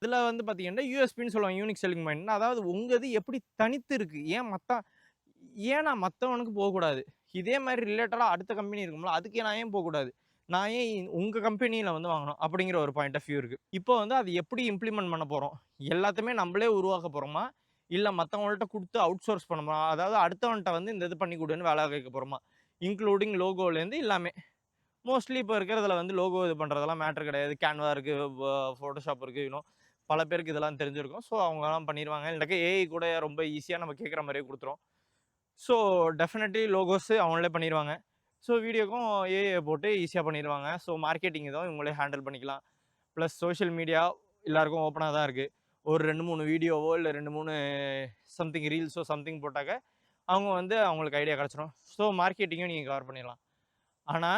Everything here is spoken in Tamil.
இதில வந்து பார்த்தீங்கன்னா, யூஎஸ்பின்னு சொல்லுவாங்க. Unique selling point. அதாவது உங்க இது எப்படி தனித்து இருக்கு? ஏன் நான் மத்தவனுக்கு போகக்கூடாது? இதே மாரி ரிலேட்டடா அடுத்த கம்பெனி இருக்கும்ல, அதுக்கு நான் ஏன் போகக்கூடாது? நான் ஏன் உங்க கம்பெனியில வந்து வாங்கணும்? அப்படிங்கிற ஒரு பாயிண்ட் ஆஃப் வியூ இருக்கு. இப்போ வந்து அது எப்படி இம்ப்ளிமெண்ட் பண்ண போறோம்? எல்லாத்தையுமே நம்பளே உருவாக்க போறோமா? இல்ல மத்தவங்கள்ட்ட குடுத்து அவுட் சோர்ஸ் பண்ண போறோமா? அதாவது அடுத்தவன்ட்ட வந்து இந்த இது பண்ணி குடுன்னு வேலை கேட்க போறோமா? இன்க்ளூடிங் லோகோலேருந்து எல்லாமே. மோஸ்ட்லி இப்போ இருக்கிறதுல வந்து லோகோ இது பண்றதெல்லாம் மேட்டர் கிடையாது. கேன்வா இருக்கு, Photoshop இருக்கு. பல பேருக்கு இதெல்லாம் தெரிஞ்சிருக்கும். ஸோ அவங்கலாம் பண்ணிருவாங்க. இல்லனாக்கா ஏஐ கூட ரொம்ப ஈஸியா நம்ம கேட்கிற மாரியே குடுத்துரும். ஸோ டெஃபினெட்லி லோகோஸ் அவங்களே பண்ணிருவாங்க. ஸோ வீடியோக்கும் ஏஐ போட்டு ஈஸியா பண்ணிருவாங்க. ஸோ மார்க்கெட்டிங் இதுவும் இவங்களே ஹேண்டில் பண்ணிக்கலாம். பிளஸ் சோசியல் மீடியா எல்லாருக்கும் ஓப்பனா தான் இருக்கு. ஒரு 2, 3 வீடியோவோ இல்ல 2, 3 சம்திங் ரீல்ஸோ சம்திங் போட்டாக்க, அவங்க வந்து அவங்களுக்கு ஐடியா கிடைச்சிரும். ஸோ மார்க்கெட்டிங்கும் நீங்க கவர் பண்ணிடலாம். ஆனா